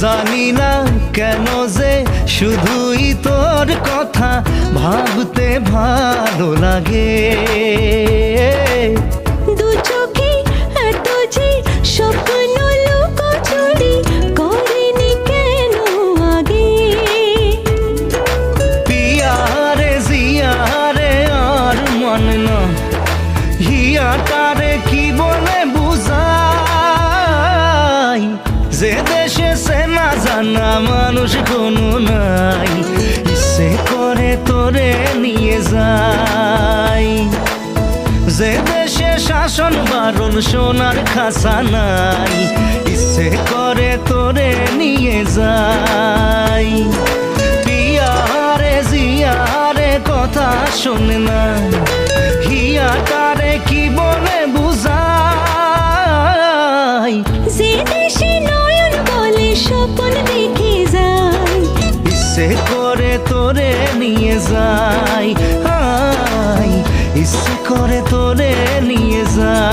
জানি না কেন যে শুধুই তোর কথা ভাবতে ভালো লাগে। দু চোখে এত যে স্বপ্ন লুকোচুরি করিনি কেন আগে। পিয়ারে জিয়ারে আর মন না হিয়াটারে কি বলে বুঝাই, যে দেশে সে না জানা মানুষ কোনো নাই, ইচ্ছে করে তোরে নিয়ে যাই। যে দেশে শাসন বারণ সোনার খাসা নাই, ইচ্ছে করে তোরে নিয়ে যাই। পিয়ারে জিয়ারে কথা শোনে না হিয়াটারে কি বলে বুঝাই, যে দেশে নয়ন বলে স্বপ্ন দেখে যায়, ইচ্ছে করে তোরে নিয়ে যাই, ইচ্ছে করে তোরে নিয়ে যাই।